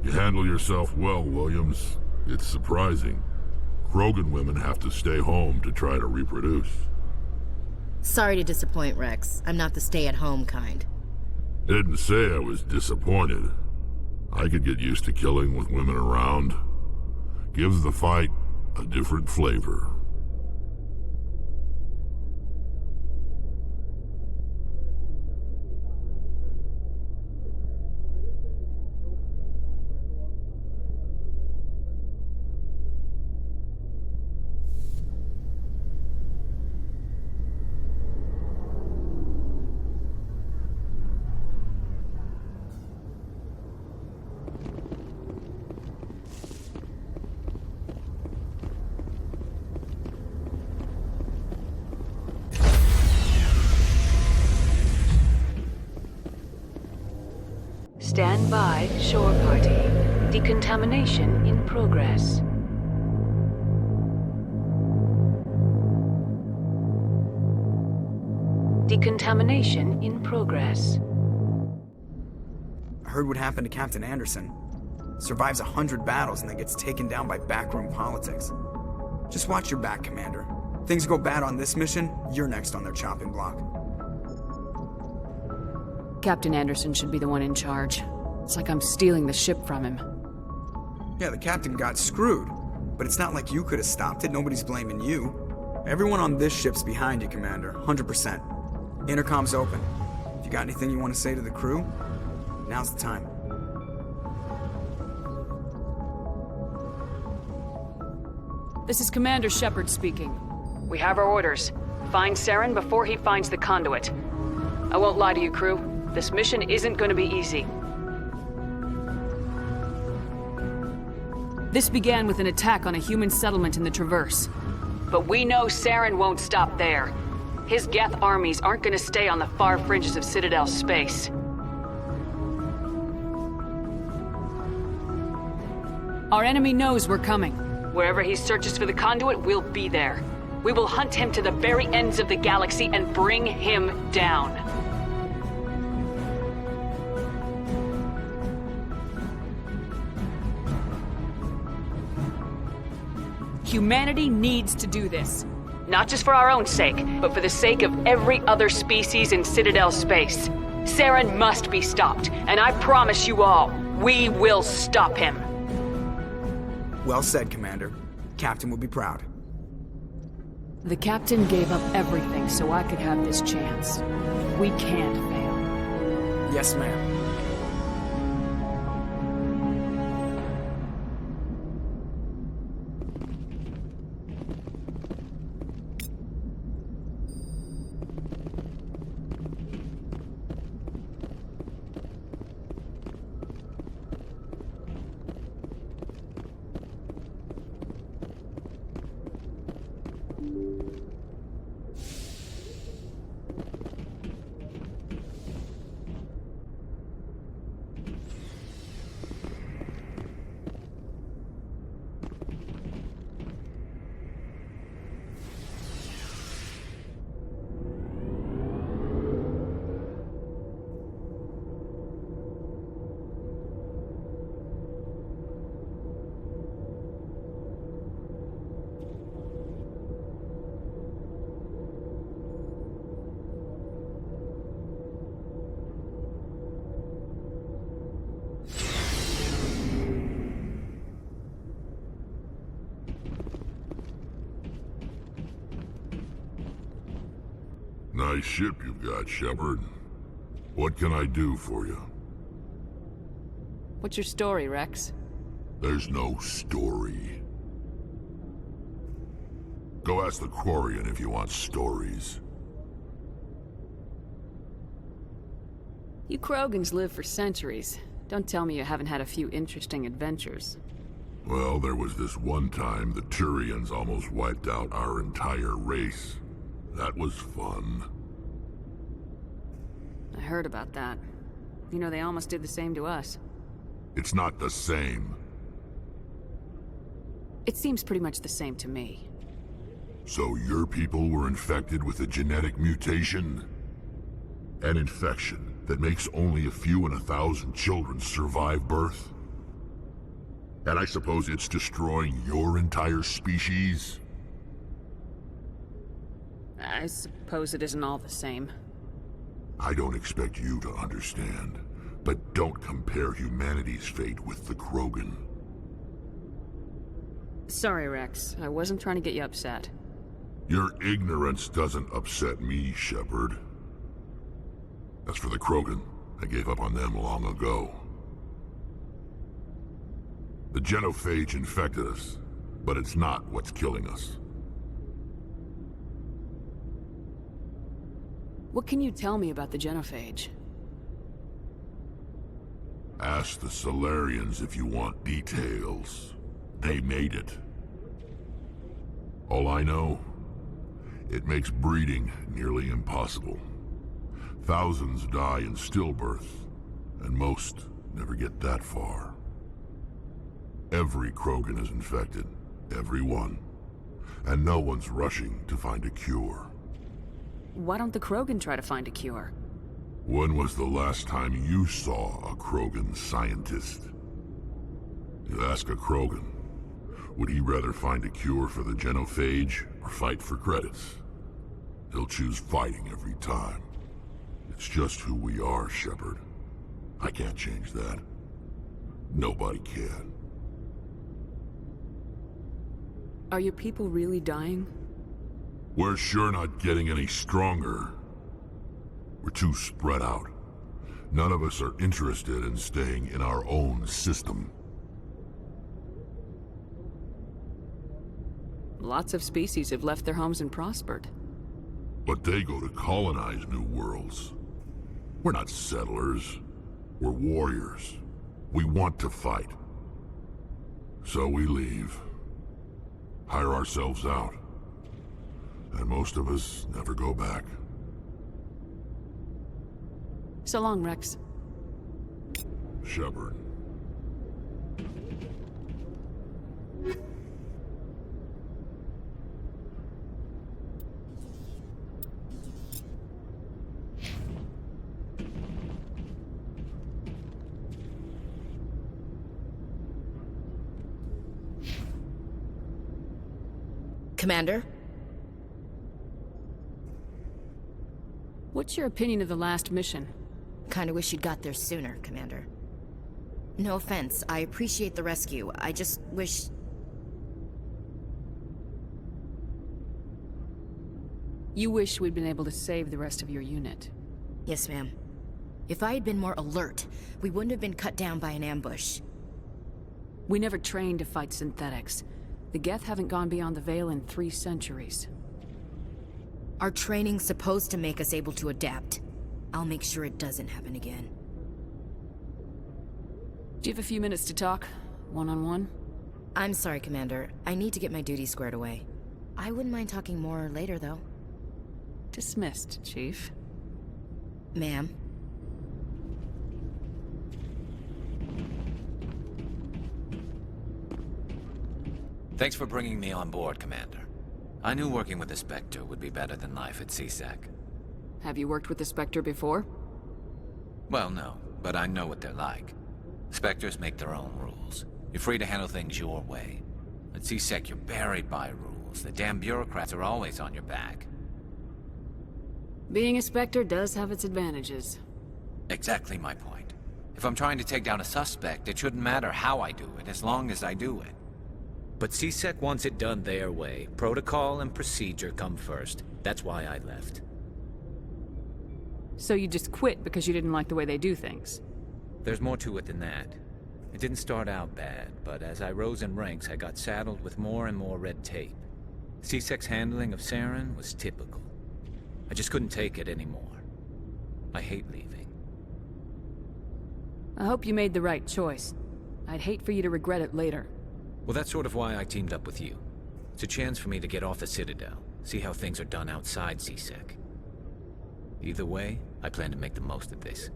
You handle yourself well, Williams. It's surprising. Krogan women have to stay home to try to reproduce. Sorry to disappoint, Rex. I'm not the stay-at-home kind. Didn't say I was disappointed. I could get used to killing with women around. Gives the fight a different flavor. Stand by, shore party. Decontamination in progress. Decontamination in progress. I heard what happened to Captain Anderson. Survives 100 battles and then gets taken down by backroom politics. Just watch your back, Commander. Things go bad on this mission, you're next on their chopping block. Captain Anderson should be the one in charge. It's like I'm stealing the ship from him. Yeah, the captain got screwed. But it's not like you could have stopped it. Nobody's blaming you. Everyone on this ship's behind you, Commander. 100%. Intercom's open. If you got anything you want to say to the crew, now's the time. This is Commander Shepard speaking. We have our orders. Find Saren before he finds the conduit. I won't lie to you, crew. This mission isn't going to be easy. This began with an attack on a human settlement in the Traverse. But we know Saren won't stop there. His Geth armies aren't going to stay on the far fringes of Citadel space. Our enemy knows we're coming. Wherever he searches for the conduit, we'll be there. We will hunt him to the very ends of the galaxy and bring him down. Humanity needs to do this. Not just for our own sake, but for the sake of every other species in Citadel space. Saren must be stopped, and I promise you all, we will stop him. Well said, Commander. Captain will be proud. The captain gave up everything so I could have this chance. We can't fail. Yes, ma'am. Nice ship you've got, Shepard. What can I do for you? What's your story, Rex? There's no story. Go ask the Quarian if you want stories. You Krogans live for centuries. Don't tell me you haven't had a few interesting adventures. Well, there was this one time the Turians almost wiped out our entire race. That was fun. I heard about that. You know, they almost did the same to us. It's not the same. It seems pretty much the same to me. So your people were infected with a genetic mutation? An infection that makes only a few in 1,000 children survive birth? And I suppose it's destroying your entire species? I suppose it isn't all the same. I don't expect you to understand, but don't compare humanity's fate with the Krogan. Sorry, Rex. I wasn't trying to get you upset. Your ignorance doesn't upset me, Shepard. As for the Krogan, I gave up on them long ago. The genophage infected us, but it's not what's killing us. What can you tell me about the genophage? Ask the Solarians if you want details. They made it. All I know, it makes breeding nearly impossible. Thousands die in stillbirth, and most never get that far. Every Krogan is infected, every one. And no one's rushing to find a cure. Why don't the Krogan try to find a cure? When was the last time you saw a Krogan scientist? You ask a Krogan, would he rather find a cure for the genophage or fight for credits? He'll choose fighting every time. It's just who we are, Shepard. I can't change that. Nobody can. Are your people really dying? We're sure not getting any stronger. We're too spread out. None of us are interested in staying in our own system. Lots of species have left their homes and prospered. But they go to colonize new worlds. We're not settlers. We're warriors. We want to fight. So we leave. Hire ourselves out. And most of us never go back. So long, Rex. Shepard. Commander? What's your opinion of the last mission? Kinda wish you'd got there sooner, Commander. No offense, I appreciate the rescue. I just wish... You wish we'd been able to save the rest of your unit. Yes, ma'am. If I had been more alert, we wouldn't have been cut down by an ambush. We never trained to fight synthetics. The Geth haven't gone beyond the Veil in 3 centuries. Our training's supposed to make us able to adapt. I'll make sure it doesn't happen again. Do you have a few minutes to talk? One-on-one? I'm sorry, Commander. I need to get my duties squared away. I wouldn't mind talking more later, though. Dismissed, Chief. Ma'am? Thanks for bringing me on board, Commander. I knew working with the Spectre would be better than life at CSEC. Have you worked with the Spectre before? Well, no, but I know what they're like. Spectres make their own rules. You're free to handle things your way. At CSEC, you're buried by rules. The damn bureaucrats are always on your back. Being a Spectre does have its advantages. Exactly my point. If I'm trying to take down a suspect, it shouldn't matter how I do it, as long as I do it. But CSEC wants it done their way. Protocol and procedure come first. That's why I left. So you just quit because you didn't like the way they do things? There's more to it than that. It didn't start out bad, but as I rose in ranks, I got saddled with more and more red tape. CSEC's handling of Saren was typical. I just couldn't take it anymore. I hate leaving. I hope you made the right choice. I'd hate for you to regret it later. Well, that's sort of why I teamed up with you. It's a chance for me to get off the Citadel, see how things are done outside CSEC. Either way, I plan to make the most of this.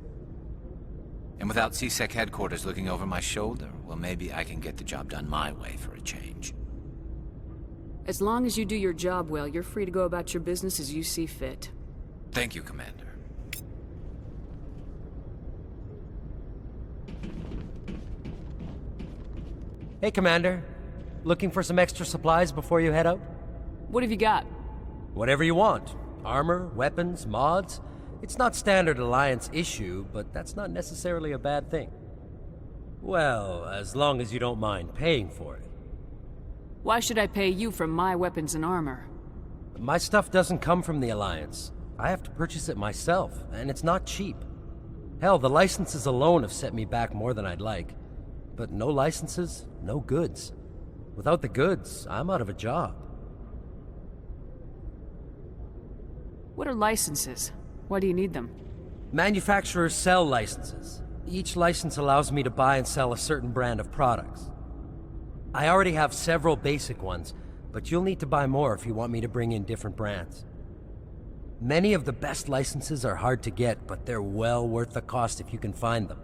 And without CSEC headquarters looking over my shoulder, well, maybe I can get the job done my way for a change. As long as you do your job well, you're free to go about your business as you see fit. Thank you, Commander. Hey, Commander. Looking for some extra supplies before you head out? What have you got? Whatever you want. Armor, weapons, mods. It's not standard Alliance issue, but that's not necessarily a bad thing. Well, as long as you don't mind paying for it. Why should I pay you for my weapons and armor? My stuff doesn't come from the Alliance. I have to purchase it myself, and it's not cheap. Hell, the licenses alone have set me back more than I'd like. But no licenses, no goods. Without the goods, I'm out of a job. What are licenses? Why do you need them? Manufacturers sell licenses. Each license allows me to buy and sell a certain brand of products. I already have several basic ones, but you'll need to buy more if you want me to bring in different brands. Many of the best licenses are hard to get, but they're well worth the cost if you can find them.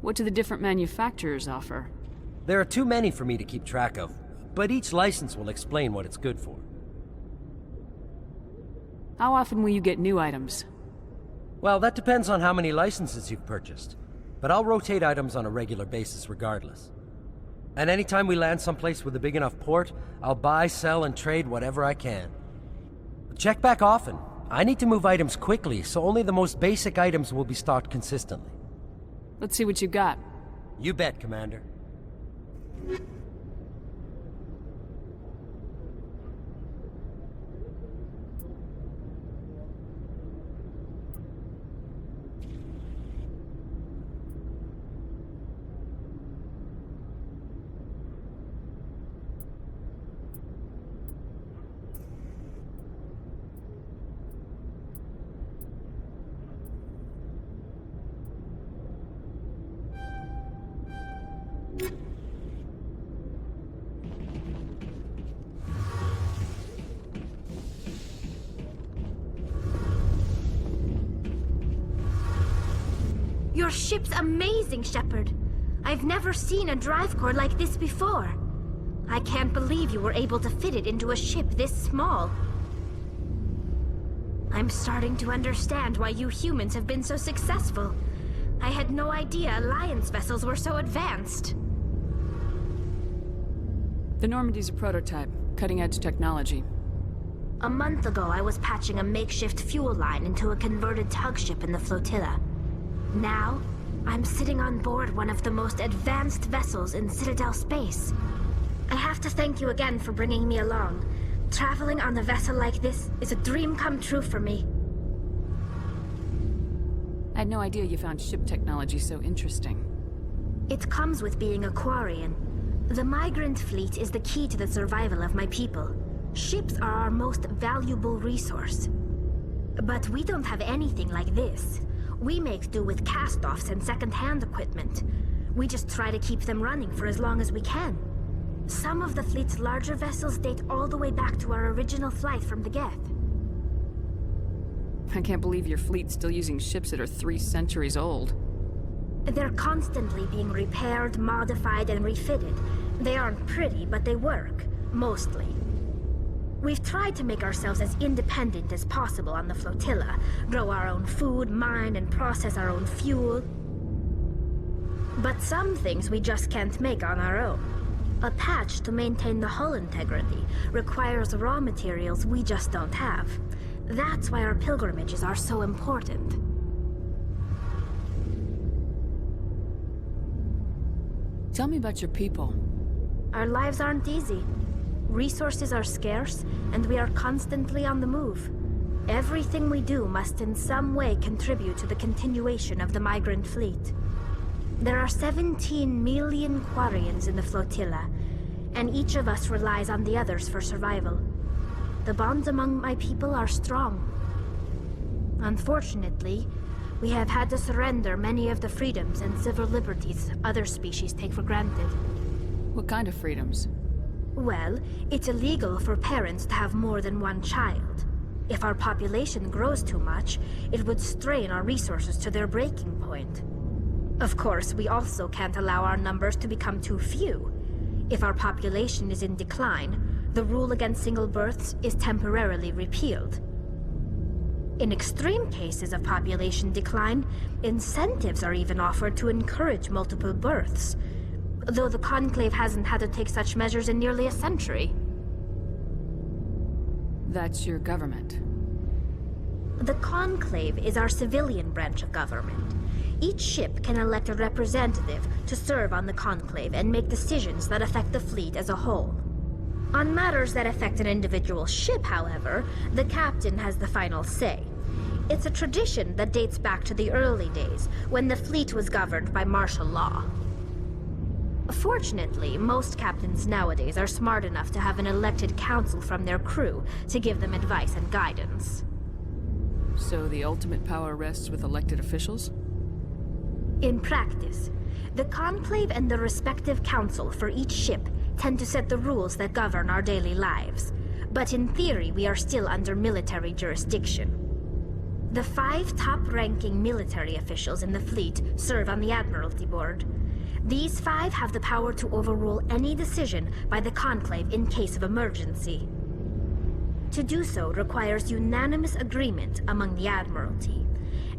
What do the different manufacturers offer? There are too many for me to keep track of, but each license will explain what it's good for. How often will you get new items? Well, that depends on how many licenses you've purchased, but I'll rotate items on a regular basis regardless. And anytime we land someplace with a big enough port, I'll buy, sell, and trade whatever I can. Check back often. I need to move items quickly, so only the most basic items will be stocked consistently. Let's see what you got. You bet, Commander. Your ship's amazing, Shepard. I've never seen a drive core like this before. I can't believe you were able to fit it into a ship this small. I'm starting to understand why you humans have been so successful. I had no idea Alliance vessels were so advanced. The Normandy's a prototype, cutting-edge technology. A month ago, I was patching a makeshift fuel line into a converted tug ship in the flotilla. Now, I'm sitting on board one of the most advanced vessels in Citadel space. I have to thank you again for bringing me along. Traveling on a vessel like this is a dream come true for me. I had no idea you found ship technology so interesting. It comes with being a Quarian. The migrant fleet is the key to the survival of my people. Ships are our most valuable resource. But we don't have anything like this. We make do with cast-offs and second-hand equipment. We just try to keep them running for as long as we can. Some of the fleet's larger vessels date all the way back to our original flight from the Geth. I can't believe your fleet's still using ships that are 3 centuries old. They're constantly being repaired, modified, and refitted. They aren't pretty, but they work. Mostly. We've tried to make ourselves as independent as possible on the flotilla, grow our own food, mine and process our own fuel. But some things we just can't make on our own. A patch to maintain the hull integrity requires raw materials we just don't have. That's why our pilgrimages are so important. Tell me about your people. Our lives aren't easy. Resources are scarce, and we are constantly on the move. Everything we do must in some way contribute to the continuation of the migrant fleet. There are 17 million Quarians in the flotilla, and each of us relies on the others for survival. The bonds among my people are strong. Unfortunately, we have had to surrender many of the freedoms and civil liberties other species take for granted. What kind of freedoms? Well, it's illegal for parents to have more than one child. If our population grows too much, it would strain our resources to their breaking point. Of course, we also can't allow our numbers to become too few. If our population is in decline, the rule against single births is temporarily repealed. In extreme cases of population decline, incentives are even offered to encourage multiple births. though the Conclave hasn't had to take such measures in nearly a century. That's your government. The Conclave is our civilian branch of government. Each ship can elect a representative to serve on the Conclave and make decisions that affect the fleet as a whole. On matters that affect an individual ship, however, the captain has the final say. It's a tradition that dates back to the early days, when the fleet was governed by martial law. Fortunately, most captains nowadays are smart enough to have an elected council from their crew to give them advice and guidance. So the ultimate power rests with elected officials? In practice, the Conclave and the respective council for each ship tend to set the rules that govern our daily lives. But in theory, we are still under military jurisdiction. The 5 top-ranking military officials in the fleet serve on the Admiralty Board. These 5 have the power to overrule any decision by the Conclave in case of emergency. To do so requires unanimous agreement among the Admiralty,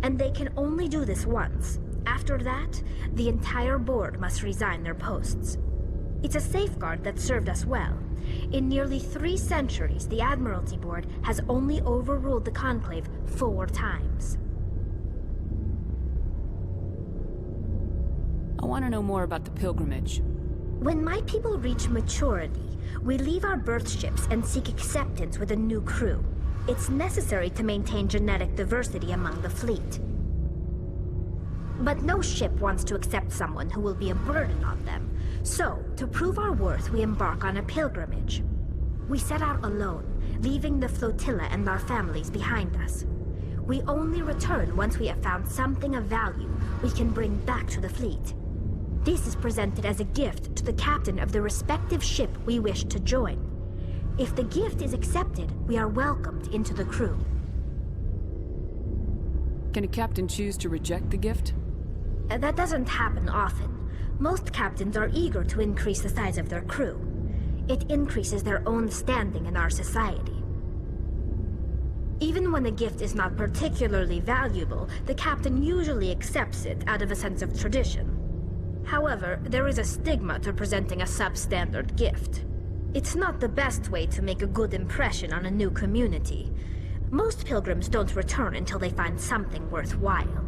and they can only do this once. After that, the entire board must resign their posts. It's a safeguard that served us well. In nearly 3 centuries, the Admiralty Board has only overruled the Conclave 4 times. I want to know more about the pilgrimage. When my people reach maturity, we leave our birth ships and seek acceptance with a new crew. It's necessary to maintain genetic diversity among the fleet. But no ship wants to accept someone who will be a burden on them. So, to prove our worth, we embark on a pilgrimage. We set out alone, leaving the flotilla and our families behind us. We only return once we have found something of value we can bring back to the fleet. This is presented as a gift to the captain of the respective ship we wish to join. If the gift is accepted, we are welcomed into the crew. Can a captain choose to reject the gift? That doesn't happen often. Most captains are eager to increase the size of their crew. It increases their own standing in our society. Even when the gift is not particularly valuable, the captain usually accepts it out of a sense of tradition. However, there is a stigma to presenting a substandard gift. It's not the best way to make a good impression on a new community. Most pilgrims don't return until they find something worthwhile.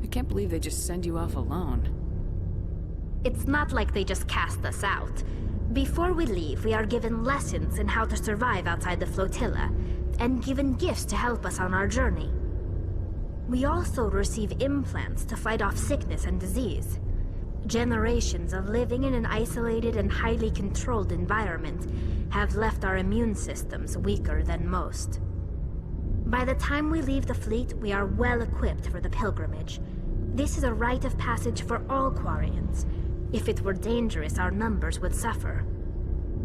I can't believe they just send you off alone. It's not like they just cast us out. Before we leave, we are given lessons in how to survive outside the flotilla, and given gifts to help us on our journey. We also receive implants to fight off sickness and disease. Generations of living in an isolated and highly controlled environment have left our immune systems weaker than most. By the time we leave the fleet, we are well equipped for the pilgrimage. This is a rite of passage for all Quarians. If it were dangerous, our numbers would suffer.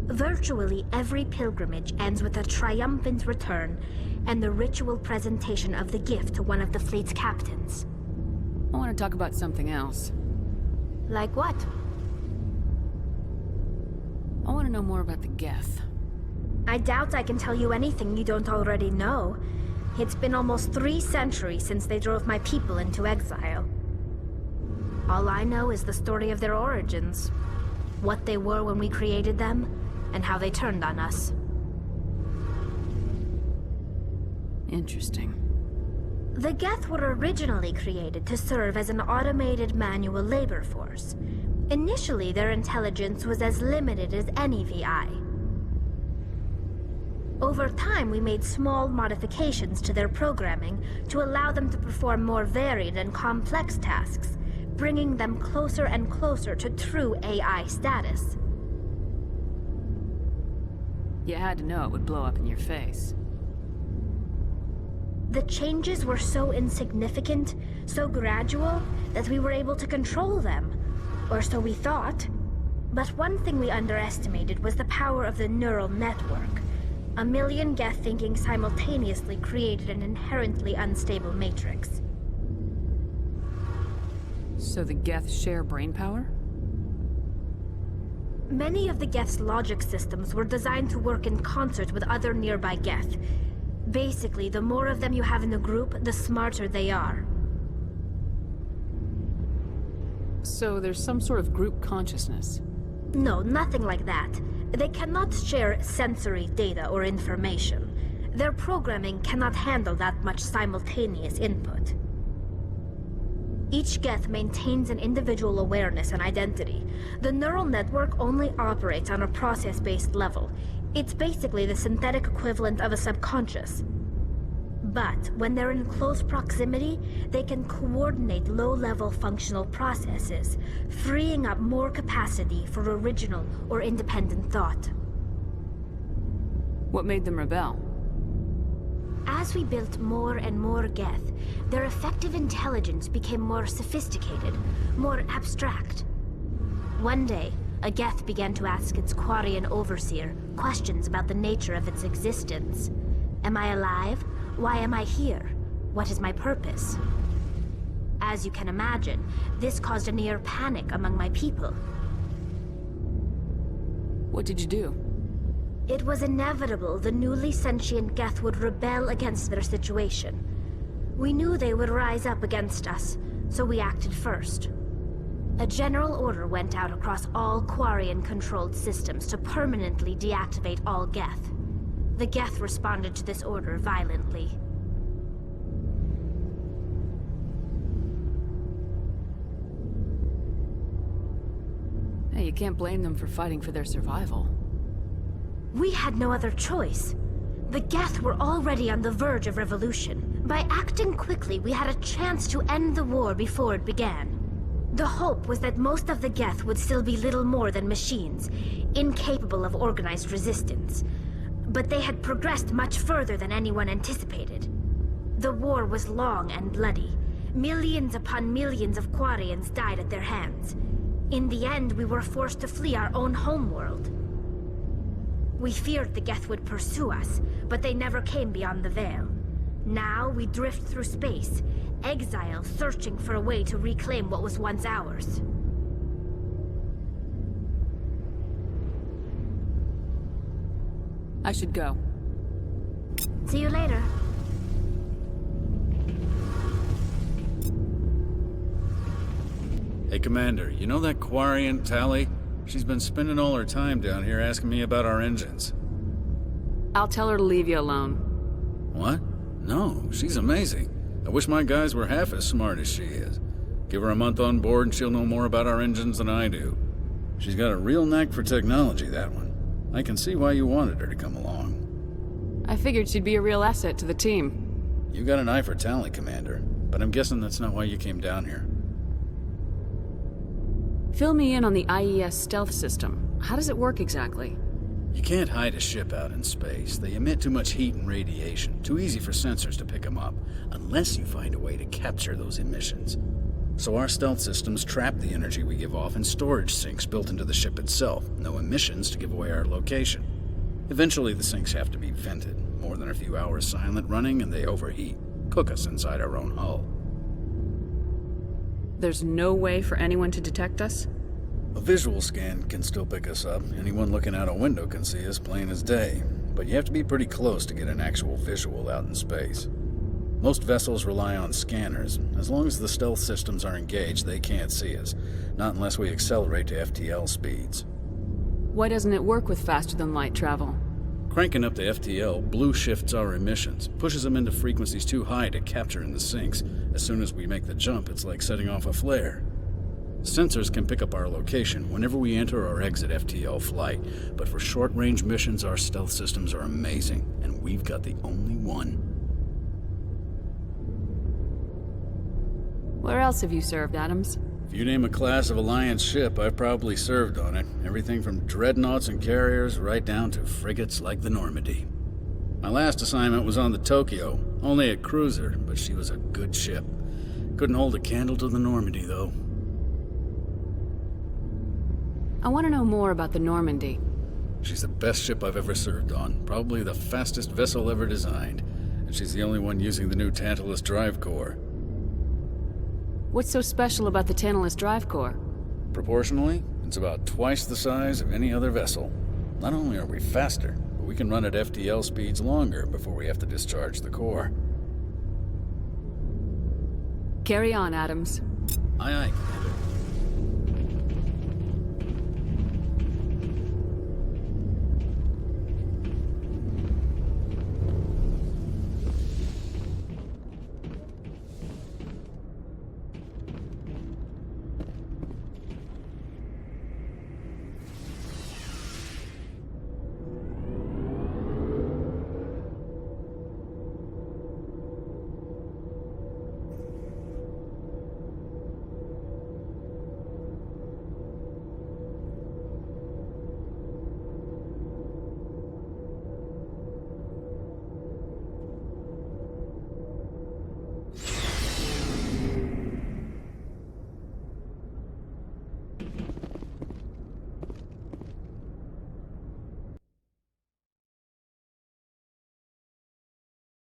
Virtually every pilgrimage ends with a triumphant return and the ritual presentation of the gift to one of the fleet's captains. I want to talk about something else. Like what? I want to know more about the Geth. I doubt I can tell you anything you don't already know. It's been almost 3 centuries since they drove my people into exile. All I know is the story of their origins. What they were when we created them, and how they turned on us. Interesting. The Geth were originally created to serve as an automated manual labor force. Initially, their intelligence was as limited as any VI. Over time, we made small modifications to their programming to allow them to perform more varied and complex tasks, bringing them closer and closer to true AI status. You had to know it would blow up in your face. The changes were so insignificant, so gradual, that we were able to control them. Or so we thought. But one thing we underestimated was the power of the neural network. A million Geth thinking simultaneously created an inherently unstable matrix. So the Geth share brainpower? Many of the Geth's logic systems were designed to work in concert with other nearby Geth. Basically, the more of them you have in the group, the smarter they are. So there's some sort of group consciousness. No, nothing like that. They cannot share sensory data or information. Their programming cannot handle that much simultaneous input. Each Geth maintains an individual awareness and identity. The neural network only operates on a process-based level. It's basically the synthetic equivalent of a subconscious. But when they're in close proximity, they can coordinate low-level functional processes, freeing up more capacity for original or independent thought. What made them rebel? As we built more and more Geth, their effective intelligence became more sophisticated, more abstract. One day, a Geth began to ask its Quarian overseer questions about the nature of its existence. Am I alive? Why am I here? What is my purpose? As you can imagine, this caused a near panic among my people. What did you do? It was inevitable the newly sentient Geth would rebel against their situation. We knew they would rise up against us, so we acted first. A general order went out across all Quarian-controlled systems to permanently deactivate all Geth. The Geth responded to this order violently. Hey, you can't blame them for fighting for their survival. We had no other choice. The Geth were already on the verge of revolution. By acting quickly, we had a chance to end the war before it began. The hope was that most of the Geth would still be little more than machines, incapable of organized resistance. But they had progressed much further than anyone anticipated. The war was long and bloody. Millions upon millions of Quarians died at their hands. In the end, we were forced to flee our own homeworld. We feared the Geth would pursue us, but they never came beyond the Veil. Now we drift through space, exile searching for a way to reclaim what was once ours. I should go. See you later. Hey, Commander, you know that Quarian, Tali? She's been spending all her time down here asking me about our engines. I'll tell her to leave you alone. What? No, she's amazing. I wish my guys were half as smart as she is. Give her a month on board and she'll know more about our engines than I do. She's got a real knack for technology, that one. I can see why you wanted her to come along. I figured she'd be a real asset to the team. You got an eye for Tali, Commander, but I'm guessing that's not why you came down here. Fill me in on the IES stealth system. How does it work exactly? You can't hide a ship out in space. They emit too much heat and radiation. Too easy for sensors to pick them up, unless you find a way to capture those emissions. So our stealth systems trap the energy we give off in storage sinks built into the ship itself. No emissions to give away our location. Eventually the sinks have to be vented. More than a few hours silent running and they overheat. Cook us inside our own hull. There's no way for anyone to detect us? A visual scan can still pick us up. Anyone looking out a window can see us plain as day. But you have to be pretty close to get an actual visual out in space. Most vessels rely on scanners. As long as the stealth systems are engaged, they can't see us. Not unless we accelerate to FTL speeds. Why doesn't it work with faster-than-light travel? Cranking up to FTL blue shifts our emissions, pushes them into frequencies too high to capture in the sinks. As soon as we make the jump, it's like setting off a flare. Sensors can pick up our location whenever we enter or exit FTL flight, but for short-range missions, our stealth systems are amazing, and we've got the only one. Where else have you served, Adams? If you name a class of Alliance ship, I've probably served on it. Everything from dreadnoughts and carriers right down to frigates like the Normandy. My last assignment was on the Tokyo, only a cruiser, but she was a good ship. Couldn't hold a candle to the Normandy, though. I want to know more about the Normandy. She's the best ship I've ever served on, probably the fastest vessel ever designed, and she's the only one using the new Tantalus drive core. What's so special about the Tantalus drive core? Proportionally, it's about twice the size of any other vessel. Not only are we faster, but we can run at FTL speeds longer before we have to discharge the core. Carry on, Adams. Aye, aye, Commander.